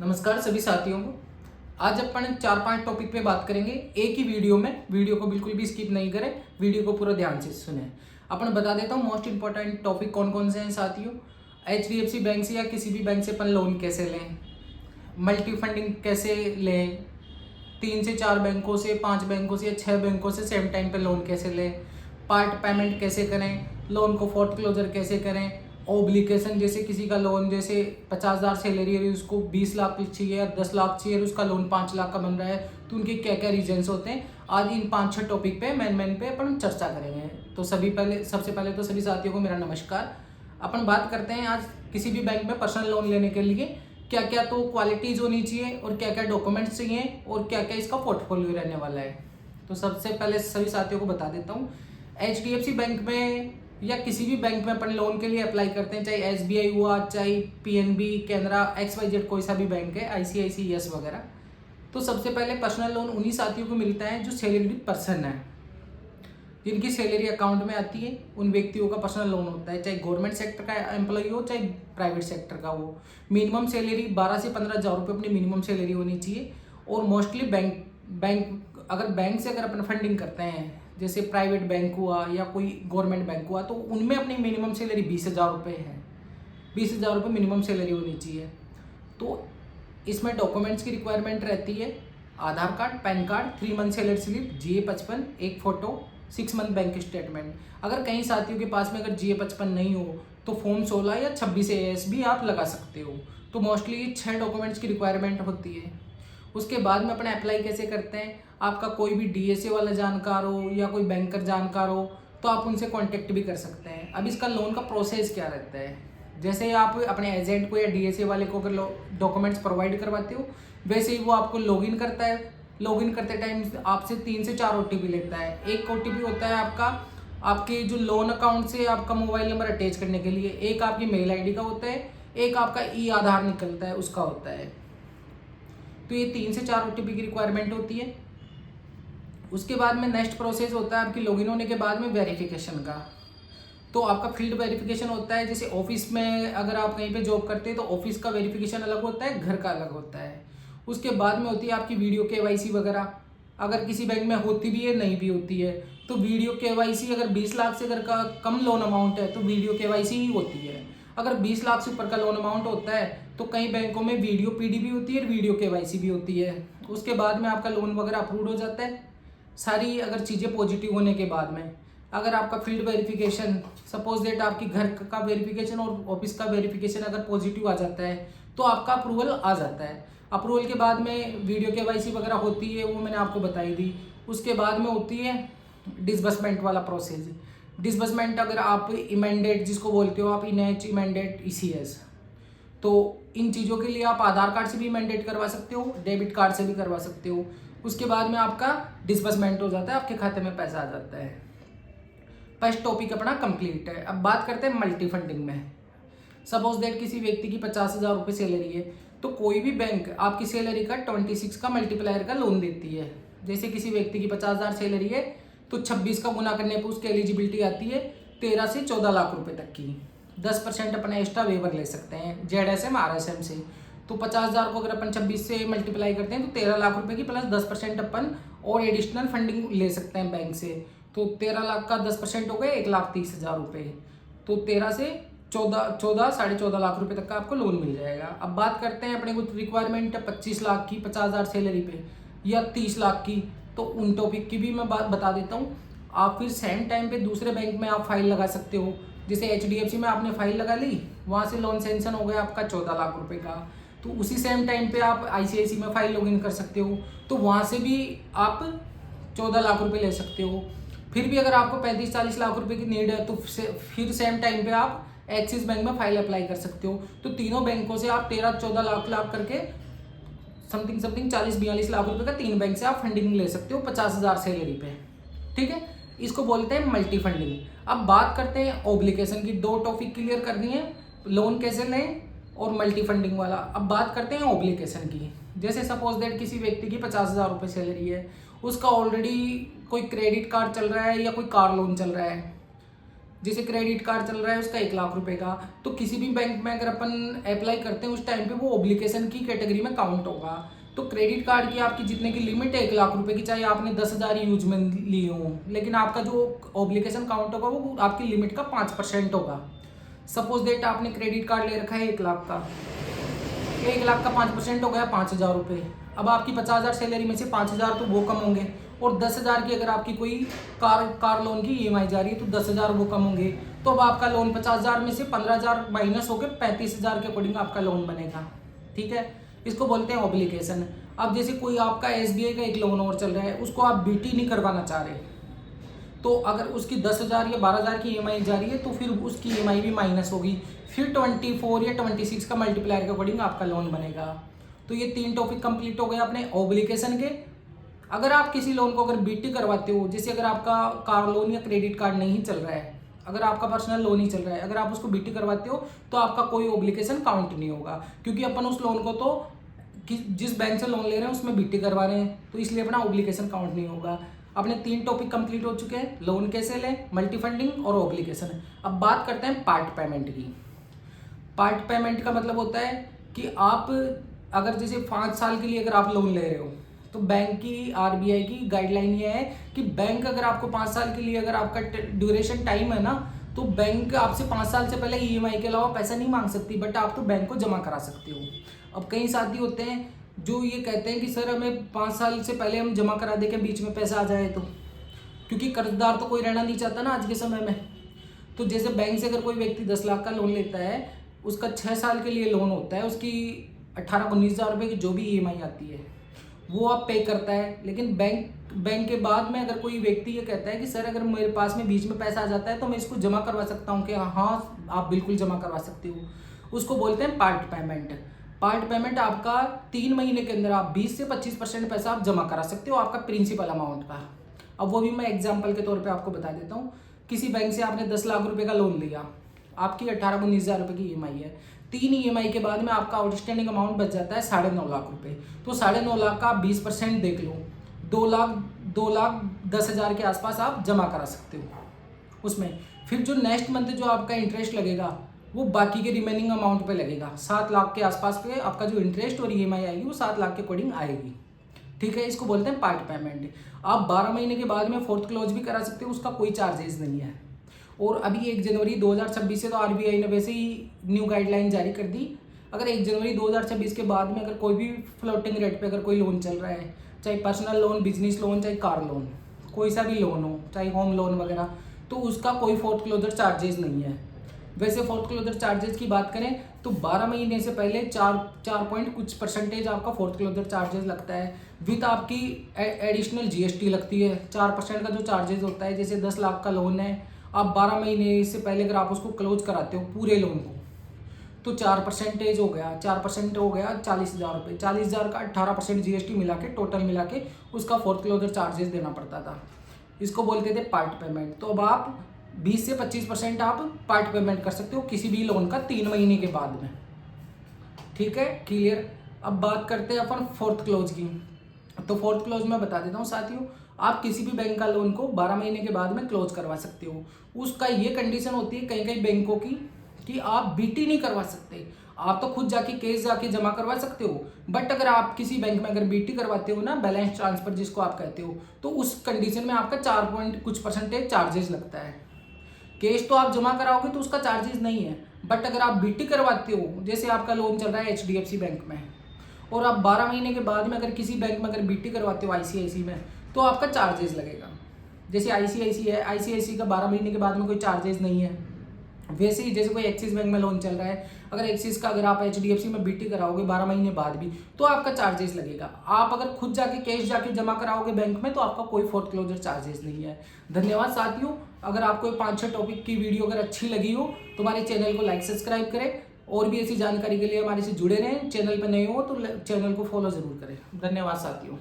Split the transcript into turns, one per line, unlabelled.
नमस्कार सभी साथियों को। आज अपन 4-5 टॉपिक पे बात करेंगे एक ही वीडियो में। वीडियो को बिल्कुल भी स्किप नहीं करें, वीडियो को पूरा ध्यान से सुने। अपन बता देता हूँ मोस्ट इंपॉर्टेंट टॉपिक कौन कौन से हैं साथियों। HDFC बैंक से या किसी भी बैंक से अपन लोन कैसे लें, मल्टी फंडिंग कैसे लें, 3 से 4 बैंकों से, 5 बैंकों से या 6 बैंकों से सेम टाइम पे लोन कैसे लें, पार्ट पेमेंट कैसे करें, लोन को फोर्ट क्लोजर कैसे करें, ओब्लिगेशन जैसे किसी का लोन जैसे 50,000 सैलरी है उसको 20 लाख चाहिए या 10 लाख चाहिए और उसका लोन 5 लाख का बन रहा है, तो उनके क्या क्या रीजंस होते हैं। आज इन 5-6 टॉपिक पे मेन पे अपन चर्चा करेंगे। तो सबसे पहले तो सभी साथियों को मेरा नमस्कार। अपन बात करते हैं आज किसी भी बैंक में पर्सनल लोन लेने के लिए क्या क्या तो क्वालिटीज़ होनी चाहिए और क्या क्या डॉक्यूमेंट्स चाहिए और क्या क्या इसका पोर्टफोलियो रहने वाला है। तो सबसे पहले सभी साथियों को बता देता हूँ, HDFC बैंक में या किसी भी बैंक में अपन लोन के लिए अप्लाई करते हैं, चाहे SBI हुआ, चाहे PNB, कैनरा, XYZ कोई सा भी बैंक है, ICICI वगैरह। तो सबसे पहले पर्सनल लोन उन्हीं साथियों को मिलता है जो सैलरीड पर्सन है, जिनकी सैलरी अकाउंट में आती है, उन व्यक्तियों का पर्सनल लोन होता है, चाहे गवर्नमेंट सेक्टर का एम्प्लॉय हो चाहे प्राइवेट सेक्टर का हो। मिनिमम सैलरी 12 से 15,000 रुपये अपनी मिनिमम सैलरी होनी चाहिए। और मोस्टली बैंक से अगर अपन फंडिंग करते हैं, जैसे प्राइवेट बैंक हुआ या कोई गवर्नमेंट बैंक हुआ, तो उनमें अपनी मिनिमम सैलरी 20,000 रुपये है। 20,000 रुपये मिनिमम सैलरी होनी चाहिए। तो इसमें डॉक्यूमेंट्स की रिक्वायरमेंट रहती है, Aadhaar card, PAN card, 3 month salary slip, GA55, एक फ़ोटो, 6 मंथ बैंक स्टेटमेंट। अगर कई साथियों के पास में अगर GA55 नहीं हो तो फॉर्म 16 या 26 AS भी आप लगा सकते हो। तो मोस्टली ये 6 डॉक्यूमेंट्स की रिक्वायरमेंट होती है। उसके बाद में अपन अप्लाई कैसे करते हैं, आपका कोई भी DSA वाला जानकार हो या कोई बैंकर जानकार हो तो आप उनसे कांटेक्ट भी कर सकते हैं। अब इसका लोन का प्रोसेस क्या रहता है, जैसे आप अपने एजेंट को या DSA वाले को अगर डॉक्यूमेंट्स प्रोवाइड करवाते हो, वैसे ही वो आपको लॉगिन करता है। लॉगिन करते टाइम आपसे 3 से 4 OTP लेता है। एक OTP होता है आपके जो लोन अकाउंट से आपका मोबाइल नंबर अटैच करने के लिए, एक आपकी मेल ID का होता है, एक आपका आधार निकलता है उसका होता है। तो ये 3 से 4 OTP की रिक्वायरमेंट होती है। उसके बाद में नेक्स्ट प्रोसेस होता है आपकी लॉगिन होने के बाद में वेरिफिकेशन का। तो आपका फील्ड वेरिफिकेशन होता है, जैसे ऑफिस में अगर आप कहीं पे जॉब करते हैं तो ऑफिस का वेरिफिकेशन अलग होता है, घर का अलग होता है। उसके बाद में होती है आपकी वीडियो KYC वगैरह, अगर किसी बैंक में होती भी है नहीं भी होती है। तो वीडियो KYC अगर 20 लाख से अगर का कम लोन अमाउंट है तो वीडियो KYC ही होती है। अगर 20 लाख से ऊपर का लोन अमाउंट होता है तो कई बैंकों में वीडियो PD भी होती है और वीडियो KYC भी होती है। उसके बाद में आपका लोन वगैरह अप्रूव हो जाता है, सारी अगर चीज़ें पॉजिटिव होने के बाद में। अगर आपका फील्ड वेरिफिकेशन, सपोज दैट आपकी घर का वेरिफिकेशन और ऑफिस का वेरिफिकेशन अगर पॉजिटिव आ जाता है तो आपका अप्रूवल आ जाता है। अप्रूवल के बाद में वीडियो KYC वगैरह होती है, वो मैंने आपको बताई दी। उसके बाद में होती है डिसबर्समेंट वाला प्रोसेस। डिसबर्समेंट अगर आप इमेंडेट जिसको बोलते हो आप, इनएच, इमेंडेट, ECS, तो इन चीज़ों के लिए आप आधार कार्ड से भी इमेंडेट करवा सकते हो, डेबिट कार्ड से भी करवा सकते हो। उसके बाद में आपका डिसबर्समेंट हो जाता है, आपके खाते में पैसा आ जाता है। फर्स्ट टॉपिक अपना कंप्लीट है। अब बात करते हैं मल्टी फंडिंग में। सपोज दैट किसी व्यक्ति की 50,000 रुपये सैलरी है, तो कोई भी बैंक आपकी सैलरी का 26 का मल्टीप्लायर का लोन देती है। जैसे किसी व्यक्ति की 50,000 सैलरी है तो 26 का गुना करने पर उसकी एलिजिबिलिटी आती है 13 से 14 लाख रुपए तक की। 10% अपना एक्स्ट्रा वेवर ले सकते हैं ZSM RSM से। तो 50,000 को अगर अपन 26 से मल्टीप्लाई करते हैं तो 13 लाख रुपए की प्लस 10% अपन और एडिशनल फंडिंग ले सकते हैं बैंक से। तो 13 लाख का 10% हो गए 1,30,000 रुपये। तो 13 से 14 साढ़े 14 लाख रुपए तक का आपको लोन मिल जाएगा। अब बात करते हैं अपने कुछ रिक्वायरमेंट है 25 लाख की 50,000 सैलरी पे या 30 लाख की, तो उन टॉपिक की भी मैं बात बता देता हूँ। आप फिर सेम टाइम पे दूसरे बैंक में आप फाइल लगा सकते हो। जैसे HDFC में आपने फाइल लगा ली, वहाँ से लोन सेंक्शन हो गया आपका 14 लाख रुपए का, तो उसी सेम टाइम पे आप ICICI में फाइल लॉगिन कर सकते हो, तो वहाँ से भी आप 14 लाख रुपए ले सकते हो। फिर भी अगर आपको 35-40 लाख रुपए की नीड है तो फिर सेम टाइम पे आप एक्सिस बैंक में फाइल अप्लाई कर सकते हो। तो तीनों बैंकों से आप 13-14 लाख करके समथिंग 40-42 लाख रुपए का 3 बैंक से आप फंडिंग ले सकते हो 50,000 सैलरी पे। ठीक है, इसको बोलते हैं मल्टी फंडिंग। अब बात करते हैं ऑब्लिगेशन की। 2 टॉपिक क्लियर करनी है, लोन कैसे लें और मल्टी फंडिंग वाला। अब बात करते हैं ऑब्लिगेशन की। जैसे सपोज दैट किसी व्यक्ति की 50,000 रुपये सैलरी है, उसका ऑलरेडी कोई क्रेडिट कार्ड चल रहा है या कोई कार लोन चल रहा है, जैसे क्रेडिट कार्ड चल रहा है उसका 1 लाख रुपए का, तो किसी भी बैंक में अगर अपन अप्लाई करते हैं उस टाइम पे वो ऑब्लिगेशन की कैटेगरी में काउंट होगा। तो क्रेडिट कार्ड की आपकी जितने की लिमिट है 1 लाख रुपए की, चाहे आपने 10,000 यूज में ली हो, लेकिन आपका जो ऑब्लिगेशन काउंट होगा वो आपकी लिमिट का 5% होगा। सपोज डेट आपने क्रेडिट कार्ड ले रखा है 1 लाख का, 1 लाख का 5% हो गया 5,000 रुपये। अब आपकी 50,000 सैलरी में से 5,000 तो वो कम होंगे, और 10,000 की अगर आपकी कोई कार लोन की EMI जा रही है तो 10,000 वो कम होंगे। तो अब आपका लोन 50,000 में से 15,000 माइनस होकर 35,000 के अकॉर्डिंग आपका लोन बनेगा। ठीक है, इसको बोलते हैं ऑब्लिगेशन। अब जैसे कोई आपका SBI का एक लोन और चल रहा है, उसको आप BT नहीं करवाना चाह रहे, तो अगर उसकी 10,000 या 12,000 की EMI जा रही है तो फिर उसकी EMI भी माइनस होगी, फिर 24 या 26 का मल्टीप्लायर के अकॉर्डिंग आपका लोन बनेगा। तो ये 3 टॉपिक कंप्लीट हो गए अपने ऑब्लिगेशन के। अगर आप किसी लोन को अगर BT करवाते हो, जैसे अगर आपका कार लोन या क्रेडिट कार्ड नहीं चल रहा है, अगर आपका पर्सनल लोन ही चल रहा है, अगर आप उसको BT करवाते हो तो आपका कोई ऑब्लिगेशन काउंट नहीं होगा, क्योंकि अपन उस लोन को तो जिस बैंक से लोन ले रहे हैं उसमें BT करवा रहे हैं, तो इसलिए अपना ऑब्लिगेशन काउंट नहीं होगा। अपने 3 टॉपिक कंप्लीट हो चुके हैं, लोन कैसे लें, मल्टी फंडिंग और ऑब्लिगेशन। अब बात करते हैं पार्ट पेमेंट की। पार्ट पेमेंट का मतलब होता है कि आप अगर जैसे 5 साल के लिए अगर आप लोन ले रहे हो, तो बैंक की RBI की गाइडलाइन ये है कि बैंक अगर आपको 5 साल के लिए अगर आपका ड्यूरेशन टाइम है ना, तो बैंक आपसे 5 साल से पहले EMI के अलावा पैसा नहीं मांग सकती, बट आप तो बैंक को जमा करा सकते हो। अब कई साथी होते हैं जो ये कहते हैं कि सर हमें 5 साल से पहले हम जमा करा दे के बीच में पैसा आ जाए, तो क्योंकि कर्जदार तो कोई रहना नहीं चाहता ना आज के समय में। तो जैसे बैंक से अगर कोई व्यक्ति 10 लाख का लोन लेता है, उसका 6 साल के लिए लोन होता है, उसकी 18-19 हज़ार रुपये की जो भी EMI आती है वो आप पे करता है। लेकिन बैंक के बाद में अगर कोई व्यक्ति ये कहता है कि सर अगर मेरे पास में बीच में पैसा आ जाता है तो मैं इसको जमा करवा सकता हूँ, कि हाँ आप बिल्कुल जमा करवा सकते हो, उसको बोलते हैं पार्ट पेमेंट। पार्ट पेमेंट आपका 3 महीने के अंदर आप 20 से 25% पैसा आप जमा करा सकते हो आपका प्रिंसिपल अमाउंट का। अब वो भी मैं एग्जांपल के तौर पे आपको बता देता हूँ। किसी बैंक से आपने 10 लाख रुपए का लोन लिया, आपकी 18-19 हज़ार रुपये की EMI है, 3 EMI के बाद में आपका आउटस्टैंडिंग अमाउंट बच जाता है 9.5 लाख रुपये। तो 9.5 लाख का आप 20% देख लो, 2,10,000 के आसपास आप जमा करा सकते हो उसमें। फिर जो नेक्स्ट मंथ जो आपका इंटरेस्ट लगेगा वो बाकी के रिमेनिंग अमाउंट पे लगेगा। 7 लाख के आसपास पे आपका जो इंटरेस्ट और EMI आएगी वो 7 लाख के अकॉर्डिंग आएगी। ठीक है, इसको बोलते हैं पार्ट पेमेंट। आप 12 महीने के बाद में 4th क्लोज भी करा सकते हो, उसका कोई चार्जेस नहीं है। और अभी 1 जनवरी 2026 से तो RBI ने वैसे ही न्यू गाइडलाइन जारी कर दी। अगर 1 जनवरी 2026 के बाद में अगर कोई भी फ्लोटिंग रेट पे अगर कोई लोन चल रहा है, चाहे पर्सनल लोन, बिजनेस लोन, चाहे कार लोन, कोई सा भी लोन हो, चाहे होम लोन वगैरह, तो उसका कोई 4th क्लोजर चार्जेस नहीं है। वैसे 4th क्लोजर चार्जेस की बात करें तो 12 महीने से पहले 4 पॉइंट कुछ % आपका 4th क्लोजर चार्जेस लगता है, विथ आपकी एडिशनल GST लगती है। 4% का जो चार्जेस होता है, जैसे 10 लाख का लोन है, आप 12 महीने से पहले अगर आप उसको क्लोज कराते हो पूरे लोन को, तो 4% हो गया, 4% हो गया 40,000 रुपये। 40,000 का 18% GST मिला के, टोटल मिला के उसका 4th क्लोजर चार्जेस देना पड़ता था। इसको बोलते थे पार्ट पेमेंट। तो अब आप 20 से 25% आप पार्ट पेमेंट कर सकते हो किसी भी लोन का 3 महीने के बाद में। ठीक है, क्लियर। अब बात करते हैं अपन 4th क्लोज की। तो 4th क्लोज में बता देता हूँ साथियों, आप किसी भी बैंक का लोन को 12 महीने के बाद में क्लोज करवा सकते हो। उसका ये कंडीशन होती है कई बैंकों की कि आप BT नहीं करवा सकते। आप तो खुद जाके केस जाके जमा करवा सकते हो, बट अगर आप किसी बैंक में अगर BT करवाते हो ना, बैलेंस ट्रांसफर जिसको आप कहते हो, तो उस कंडीशन में आपका 4 पॉइंट कुछ % चार्जेस लगता है। कैश तो आप जमा कराओगे तो उसका चार्जेस नहीं है, बट अगर आप BT करवाते हो, जैसे आपका लोन चल रहा है HDFC बैंक में, और आप 12 महीने के बाद में अगर किसी बैंक में अगर BT करवाते हो ICICI में, तो आपका चार्जेस लगेगा। जैसे ICICI है, ICICI का 12 महीने के बाद में कोई चार्जेस नहीं है। वैसे ही जैसे कोई एक्सिस बैंक में लोन चल रहा है, अगर एक्सिस का अगर आप HDFC में BT कराओगे 12 महीने बाद भी, तो आपका चार्जेस लगेगा। आप अगर खुद जाके कैश जाके जमा कराओगे बैंक में, तो आपका कोई 4th क्लोजर चार्जेस नहीं है। धन्यवाद साथियों। अगर आपको 5-6 टॉपिक की वीडियो अगर अच्छी लगी हो तो हमारे चैनल को लाइक सब्सक्राइब करें, और भी ऐसी जानकारी के लिए हमारे से जुड़े रहें। चैनल पर नए हो तो चैनल को फॉलो जरूर करें। धन्यवाद साथियों।